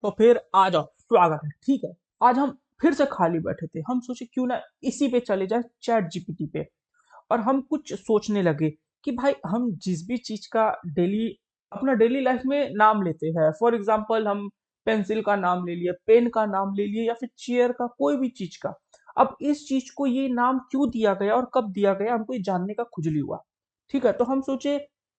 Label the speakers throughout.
Speaker 1: तो फिर आ जाओ, स्वागत है। ठीक है, आज हम फिर से खाली बैठे थे, हम सोचे क्यों ना इसी पे चले जाए, चैट जीपीटी पे। और हम कुछ सोचने लगे कि भाई हम जिस भी चीज का डेली अपना डेली लाइफ में नाम लेते हैं, फॉर एग्जांपल हम पेंसिल का नाम ले लिए, पेन का नाम ले लिए, या फिर चेयर का, कोई भी चीज का। अब इस चीज को ये नाम क्यों दिया गया और कब दिया गया, हमको ये जानने का खुजली हुआ। ठीक है, तो हम सोचे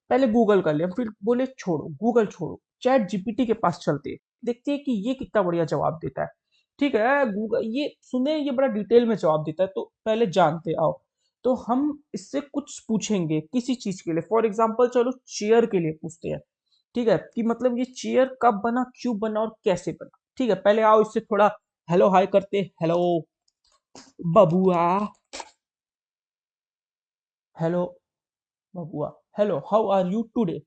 Speaker 1: पहले गूगल कर लिया, फिर बोले छोड़ो गूगल, छोड़ो चैट जीपीटी के पास चलते हैं, देखते हैं कि ये कितना बढ़िया जवाब देता है। ठीक है, गूगल ये सुने, ये बड़ा डिटेल में जवाब देता है, तो पहले जानते आओ। तो हम इससे कुछ पूछेंगे किसी चीज के लिए, फॉर एग्जाम्पल चलो चेयर के लिए पूछते हैं। ठीक है, कि मतलब ये चेयर कब बना, क्यों बना और कैसे बना। ठीक है, पहले आओ इससे थोड़ा हेलो हाय करते। हेलो बबुआ, हेलो बबुआ, hello how are you today,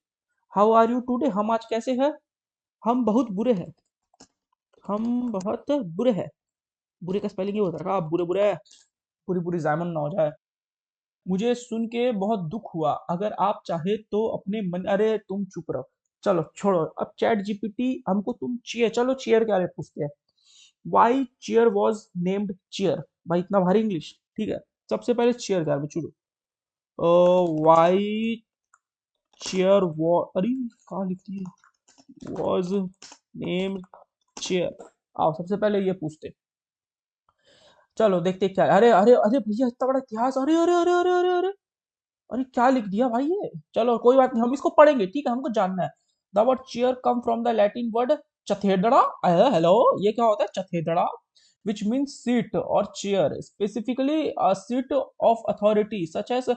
Speaker 1: how are you today, हम आज कैसे हैं। हम बहुत बुरे हैं, हम बहुत बुरे हैं। बुरे का स्पेलिंग ये होता है का, बुरे बुरे, पूरी पूरी जायमन ना हो जाए। मुझे सुन के बहुत दुख हुआ, अगर आप चाहे तो अपने मन, अरे तुम चुप रहो। चलो छोड़ो, अब चैट जीपीटी हमको तुम चेयर, चलो चेयर के बारे में पूछते हैं। Why chair was named chair, भाई इतना भारी इंग्लिश। ठीक है, सबसे पहले चेयर के बारे में छोड़ो। वाई चेयर वॉ, अरे कहाँ लिखती है, वॉज नेम्ड चेयर। आओ सबसे पहले ये पूछते, चलो देखते क्या है। अरे अरे अरे भैया, इतना बड़ा इतिहास, अरे अरे अरे अरे अरे अरे अरे क्या लिख दिया भाई ये। चलो कोई बात नहीं, हम इसको पढ़ेंगे, ठीक है, हमको जानना है। The word chair come from the Latin word चथेदड़ा। हेलो, ये क्या होता है चथेदड़ा, विच मीन्स सीट और chair, specifically seat of authority such as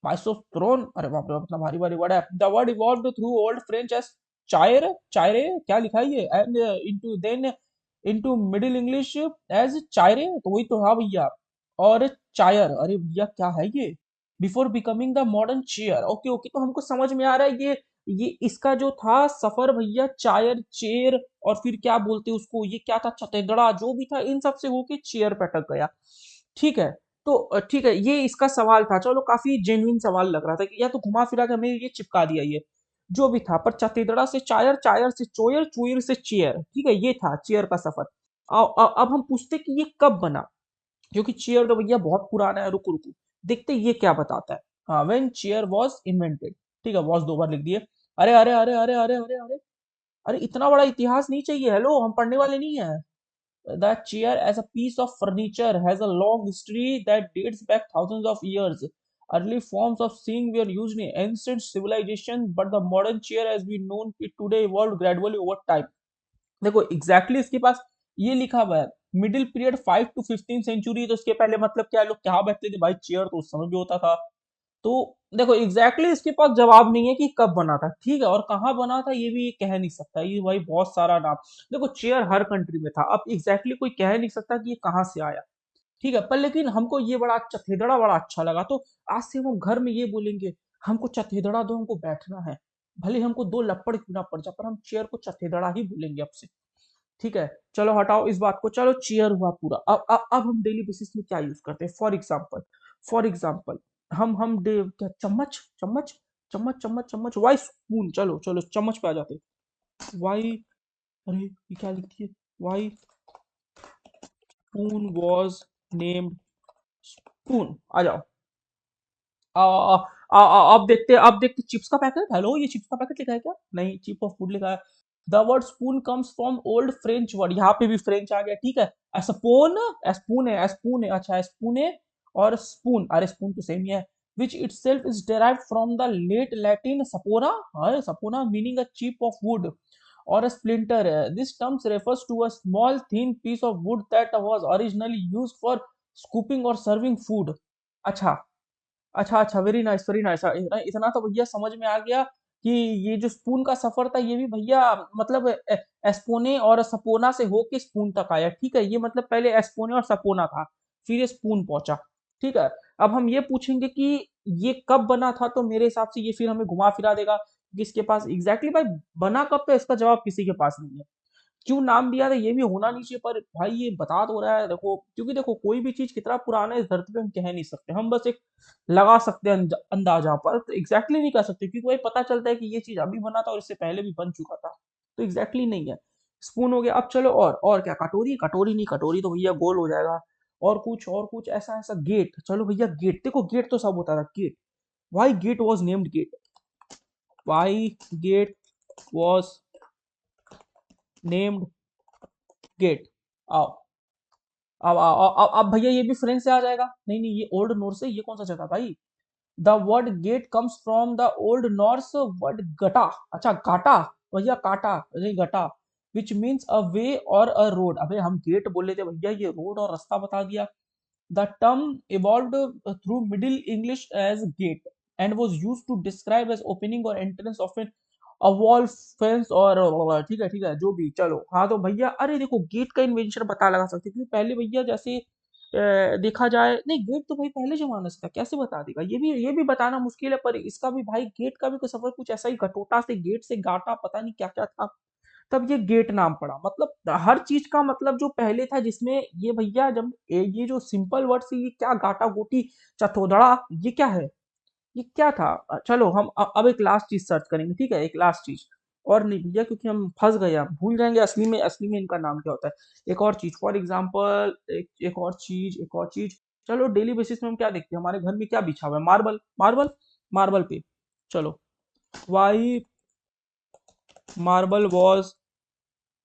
Speaker 1: माइसोथ्रोन। अरे बाप रे बाप, इतना भारी भारी वर्ड है। The word evolved through old French as chaire, chaiere, क्या लिखा है ये, and into then into Middle English as chaiere, तो वही तो था भैया। और चायर, अरे भैया क्या है ये, before becoming the modern chair. Okay okay, तो हमको समझ में आ रहा है ये इसका जो था सफर भैया, चायर चेयर, और फिर क्या बोलते उसको, ये क्या था, चतेदड़ा जो भी था, इन सब से होके चेयर पे अटक गया। ठीक है, तो ठीक है, ये इसका सवाल था। चलो काफी जेन्युइन सवाल लग रहा था कि या तो घुमा फिरा के हमें ये चिपका दिया ये, जो भी था। पर चतेदड़ा से चायर, चायर से चोयर, चोयर से चेयर, ठीक है, ये था चेयर का सफर। अब हम पूछते कि ये कब बना, क्योंकि चेयर तो भैया बहुत पुराना है। रुको रुको, देखते ये क्या बताता है। हाँ, व्हेन चेयर वाज इन्वेंटेड। ठीक है, वॉज दो बार लिख दिए। अरे अरे अरे अरे अरे अरे अरे अरे, इतना बड़ा इतिहास नहीं चाहिए, हेलो हम पढ़ने वाले नहीं है। The chair as a piece of furniture has a long history that dates back thousands of years. Early forms of seeing were used in ancient civilization, but the modern chair as we know it today evolved gradually over time. देखो exactly इसके पास ये लिखा हुआ है, middle period 5 to 15 century. तो इसके पहले मतलब क्या, लोग क्या बैठते थे भाई, चेयर तो उस समय भी होता था। तो देखो एग्जैक्टली इसके पास जवाब नहीं है कि कब बना था, ठीक है, और कहाँ बना था ये भी कह नहीं सकता, ये भाई बहुत सारा नाम। देखो चेयर हर कंट्री में था, अब एग्जैक्टली कोई कह नहीं सकता कि ये कहाँ से आया। ठीक है, पर लेकिन हमको ये बड़ा चथेदड़ा बड़ा अच्छा लगा, तो आज से हम घर में ये बोलेंगे, हमको चथेदड़ा दो, हमको बैठना है। भले हमको दो लपड़ क्यों ना पड़ जाए, पर हम चेयर को चथेदड़ा ही बोलेंगे अब से। ठीक है, चलो हटाओ इस बात को, चलो चेयर हुआ पूरा। अब हम डेली बेसिस में क्या यूज करते हैं, फॉर एग्जाम्पल क्या, चम्मच चम्मच चम्मच चम्मच चम्मच, वाई स्पून, चलो चलो चम्मच पे आ जाते हैं। वाई, अरे ये क्या लिखती है, why spoon was named spoon. आ जाओ। अब देखते चिप्स का पैकेट, हेलो ये चिप्स का पैकेट लिखा है क्या, नहीं, चिप ऑफ फूड लिखा है। The word spoon comes from old French word, यहाँ पे भी फ्रेंच आ गया। ठीक है, स्पून, स्पून है, अच्छा स्पून है। और स्पून, अरे स्पून तो सेम ही है। Which itself is derived from the late Latin spona, अरे spona meaning a chip of wood और a splinter. This term refers to a small thin piece of wood that was originally used for scooping or serving food. अच्छा, अच्छा अच्छा, very nice very nice. इतना तो भैया समझ में आ गया कि ये जो स्पून का सफर था ये भी भैया, मतलब एस्पोने और सपोना से होके स्पून तक आया। ठीक है, ये मतलब पहले एस्पोने और सपोना था, फिर ये स्पून पहुंचा। ठीक है, अब हम ये पूछेंगे कि ये कब बना था, तो मेरे हिसाब से ये फिर हमें घुमा फिरा देगा कि इसके पास एग्जैक्टली भाई बना कब, तो इसका जवाब किसी के पास नहीं है। क्यों नाम दिया था ये भी होना नहीं चाहिए, पर भाई ये बता तो रहा है। देखो क्योंकि देखो कोई भी चीज कितना पुराना है इस धरती पे हम कह नहीं सकते, हम बस एक लगा सकते हैं अंदाजा, पर एग्जैक्टली नहीं कह सकते, क्योंकि भाई पता चलता है कि ये चीज अभी बना था और इससे पहले भी बन चुका था। तो एग्जैक्टली नहीं है। स्पून हो गया। अब चलो और क्या, कटोरी, कटोरी नहीं, कटोरी तो भैया गोल हो जाएगा। और कुछ ऐसा ऐसा, गेट, चलो भैया गेट, देखो गेट तो सब होता था, gate, why gate was named gate, why gate was named gate. आओ, अब भैया ये भी फ्रेंच से आ जाएगा, नहीं नहीं ये ओल्ड नॉर्स से, ये कौन सा जगह भाई। The word gate comes from the Old Norse word gata, अच्छा गाटा, भैया काटा नहीं गटा, विच मीन्स अ वे और अ रोड। अबे हम गेट बोले थे भैया, ये रोड और रास्ता बता दिया। The term evolved through middle english as gate and was used to describe as opening or entrance of an a wall fence और ठीक है जो भी, चलो हाँ तो भैया अरे देखो गेट का इन्वेंशन पता लगा सकते, क्योंकि पहले भैया जैसे देखा जाए, नहीं गेट तो भाई पहले जमाने से था, कैसे बता देगा, ये भी बताना मुश्किल है, पर इसका भी भाई गेट का भी कोई सफर कुछ ऐसा ही, घटोटा से गेट से गाटा, पता नहीं क्या क्या था, तब ये गेट नाम पड़ा। मतलब हर चीज का मतलब जो पहले था, जिसमें ये भैया जब ये जो सिंपल वर्ड से, ये क्या गाटा गोटी चथोदड़ा, ये क्या है, ये क्या था। चलो हम अब एक लास्ट चीज सर्च करेंगे, ठीक है, एक लास्ट चीज, और नहीं भैया क्योंकि हम फंस गए, हम भूल जाएंगे असली में इनका नाम क्या होता है। एक और चीज, फॉर एग्जाम्पल एक और चीज, चलो डेली बेसिस में हम क्या देखते हैं, हमारे घर में क्या बिछा हुआ है, मार्बल, मार्बल, मार्बल पे, चलो वाई मार्बल वॉज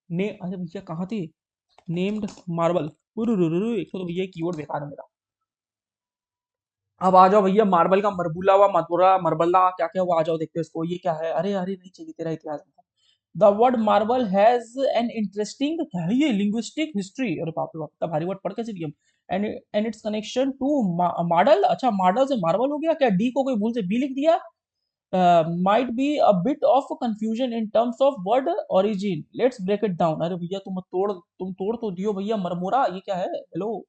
Speaker 1: ने, अरे भैया कहाँ थे, नेम्ड मार्बल, एक तो भैया कीवर्ड बेकार है मेरा। अब आ जाओ भैया, मार्बल का मरबुला हुआ, मथुरा, मरबला, क्या क्या हुआ, आ जाओ देखते हैं इसको, ये क्या है, अरे अरे नहीं चाहिए तेरा इतिहास। The word marble has an interesting, क्या है ये, लिंग्विस्टिक हिस्ट्री, अरे बाप रे बाप, इतना भारी वर्ड पढ़ कैसे दिया। And its connection to model, अच्छा मॉडल से मार्बल हो गया क्या, डी को कोई भूल से बी लिख दिया। might be a bit of confusion in terms of word origin. Let's break it down. अरे भैया तुम तोड़ तो दियो भैया, मरमोरा ये क्या है, हेलो,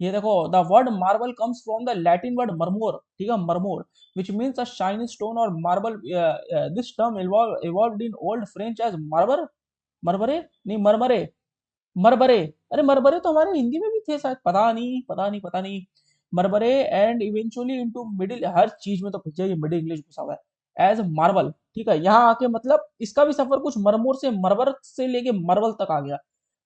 Speaker 1: ये देखो, the word marble comes from the Latin word marmor, ठीक है, marmor, which means a shiny stone और marble. This term evolved in old French as marbre, marbre नहीं मरमरे, मरबरे, अरे मरबरे तो हमारे हिंदी में भी थे शायद, पता नहीं, मरबरे, एंड इवेंचुअली इनटू मिडिल, हर चीज में तो भैया ये मिडिल इंग्लिश घुसा हुआ है, एज मार्बल, ठीक है, यहाँ आके मतलब इसका भी सफर कुछ मरमोर से, मरबर से लेके मरबल तक आ गया,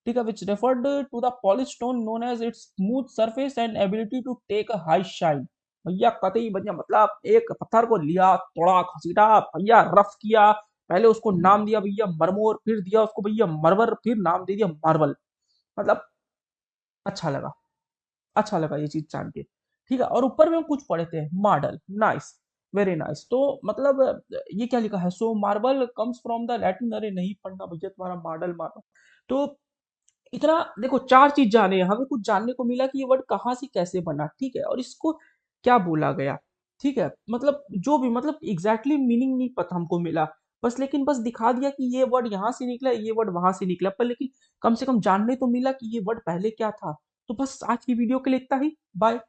Speaker 1: ठीक है, which referred to the polish stone known as its smooth surface and ability to take a high shine. भैया कतई भैया, मतलब एक पत्थर को लिया, तोड़ा, घसीटा भैया, रफ किया, पहले उसको नाम दिया भैया मरमोर, फिर दिया उसको भैया मरबर, फिर नाम दे दिया मार्बल। मतलब अच्छा लगा, अच्छा लगा ये चीज जान के, ठीक है, और ऊपर में हम कुछ पढ़े थे, मॉडल, नाइस, वेरी नाइस, तो मतलब ये क्या लिखा है, so marble comes from the Latin, अरे नहीं पढ़ना भैया तुम्हारा मॉडल, मार्बल, तो इतना देखो, चार चीज जाने, हमें कुछ जानने को मिला कि ये वर्ड कहाँ से कैसे बना, ठीक है, और इसको क्या बोला गया, ठीक है, मतलब जो भी, मतलब एग्जैक्टली मीनिंग नहीं पता हमको मिला, बस लेकिन बस दिखा दिया कि ये वर्ड यहाँ से निकला, ये वर्ड वहां से निकला, पर लेकिन कम से कम जानने तो मिला कि ये वर्ड पहले क्या था। तो बस आज की वीडियो के लिए इतना ही, बाय।